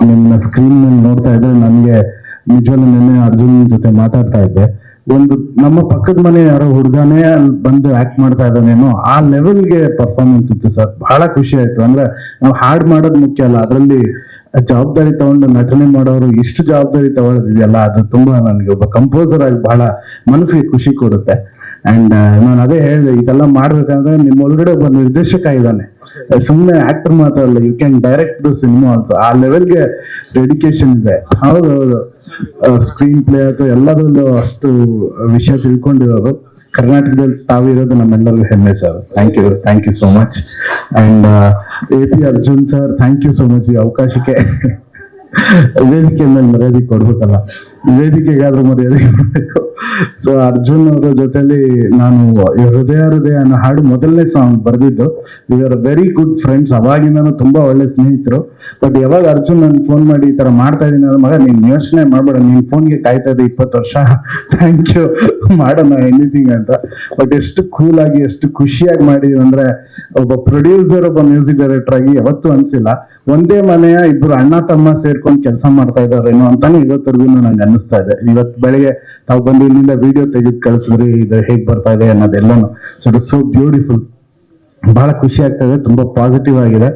ನಿನ್ನ ಸ್ಕ್ರೀನ್ ಮೇಲೆ ನೋಡ್ತಾ ಇದ್ರೆ ನನಗೆ ನಿಜವಾಗ್ಲೂ ನಿನ್ನೆ ಅರ್ಜುನ್ ಜೊತೆ ಮಾತಾಡ್ತಾ ಇದ್ದೆ. ಒಂದು ನಮ್ಮ ಪಕ್ಕದ ಮನೆ ಯಾರೋ ಹುಡುಗನೇ ಅಲ್ಲಿ ಬಂದು ಆಕ್ಟ್ ಮಾಡ್ತಾ ಇದ್ದಾನೇನೋ ಆ ಲೆವೆಲ್ಗೆ ಪರ್ಫಾರ್ಮೆನ್ಸ್ ಇತ್ತು ಸರ್. ಬಹಳ ಖುಷಿ ಆಯ್ತು. ಅಂದ್ರೆ ನಾವು ಹಾಡ್ ಮಾಡೋದು ಮುಖ್ಯ ಅಲ್ಲ, ಅದರಲ್ಲಿ ಜವಾಬ್ದಾರಿ ತಗೊಂಡು ನಟನೆ ಮಾಡೋರು ಎಷ್ಟು ಜವಾಬ್ದಾರಿ ತಗೊಳ್ಳೋದಿದೆಯಲ್ಲ, ಅದು ತುಂಬಾ ನನಗೆ ಒಬ್ಬ ಕಂಪೋಸರ್ ಆಗಿ ಬಹಳ ಮನಸ್ಸಿಗೆ ಖುಷಿ ಕೊಡುತ್ತೆ. ಅಂಡ್ ನಾನು ಅದೇ ಹೇಳಿದೆ, ಇದೆಲ್ಲ ಮಾಡ್ಬೇಕಂದ್ರೆ ನಿಮ್ಮ ಒಳಗಡೆ ಒಬ್ಬ ನಿರ್ದೇಶಕ ಇದ್ದಾನೆ, ಸುಮ್ಮನೆ ಆಕ್ಟರ್ ಮಾತ್ರ ಅಲ್ಲ, you can direct the cinema also. ಆ ಲೆವೆಲ್ಗೆ ಡೆಡಿಕೇಶನ್ ಇದೆ. ಹೌದು, ಸ್ಕ್ರೀನ್ ಪ್ಲೇ ಅಥವಾ ಎಲ್ಲದರಲ್ಲೂ ಅಷ್ಟು ವಿಷಯ ತಿಳ್ಕೊಂಡಿರೋರು ಕರ್ನಾಟಕದಲ್ಲಿ ತಾವಿರೋದು ನಮ್ಮೆಲ್ಲರಿಗೂ ಹೆಮ್ಮೆ sir. Thank you so much. And AP Arjun sir, thank you so much ಈ ಅವಕಾಶಕ್ಕೆ. ವೇದಿಕೆ ಮೇಲೆ ಮರ್ಯಾದೆ ಕೊಡ್ಬೇಕಲ್ಲ, ವೇದಿಕೆಗಾದ್ರೂ ಮರ್ಯಾದೆ ಕೊಡ್ಬೇಕು. ಸೊ ಅರ್ಜುನ್ ಅವರ ಜೊತೆಲಿ ನಾನು ಹೃದಯ ಹೃದಯ ಅನ್ನೋ ಹಾಡು ಮೊದಲನೇ ಸಾಂಗ್ ಬರೆದಿದ್ದು. We are very good friends, ಅವಾಗಿಂದನೂ ತುಂಬಾ ಒಳ್ಳೆ ಸ್ನೇಹಿತರು. ಬಟ್ ಯಾವಾಗ ಅರ್ಜುನ್ ನನ್ಗೆ ಫೋನ್ ಮಾಡಿ ಈ ತರ ಮಾಡ್ತಾ ಇದೀನಿ ಅಂದ್ರೆ, ಮಗ ನೀನ್ ಯೋಚನೆ ಮಾಡ್ಬೇಡ, ನೀನ್ ಫೋನ್ಗೆ ಕಾಯ್ತಾ ಇದೆ 20 ವರ್ಷ, ಥ್ಯಾಂಕ್ ಯು, ಮಾಡೋಣ ಎನಿಥಿಂಗ್ ಅಂತ. ಬಟ್ ಎಷ್ಟು ಕೂಲ್ ಆಗಿ ಎಷ್ಟು ಖುಷಿಯಾಗಿ ಮಾಡಿದೀವಿ ಅಂದ್ರೆ, ಒಬ್ಬ ಪ್ರೊಡ್ಯೂಸರ್ ಒಬ್ಬ ಮ್ಯೂಸಿಕ್ ಡೈರೆಕ್ಟರ್ ಆಗಿ ಯಾವತ್ತೂ ಅನ್ಸಿಲ್ಲ ಒಂದೇ ಮನೆಯ ಇಬ್ರು ಅಣ್ಣ ತಮ್ಮ ಸೇರ್ಕೊಂಡು ಕೆಲಸ ಮಾಡ್ತಾ ಇದಾರೇನೋ ಅಂತಾನೆ ಇವತ್ತರೆಗೂ ನಂಗೆ ಅನ್ನಿಸ್ತಾ ಇದೆ. ಇವತ್ತು ಬೆಳಿಗ್ಗೆ ತಾವು ಬಂದು ಇಲ್ಲಿಂದ ವಿಡಿಯೋ ತೆಗೆದು ಕಳಿಸಿದ್ರಿ, ಇದು ಹೇಗ್ ಬರ್ತಾ ಇದೆ ಅನ್ನೋದೆಲ್ಲನು. So it is so beautiful. ಬಹಳ ಖುಷಿ ಆಗ್ತಾ ಇದೆ, ತುಂಬಾ ಪಾಸಿಟಿವ್ ಆಗಿದೆ.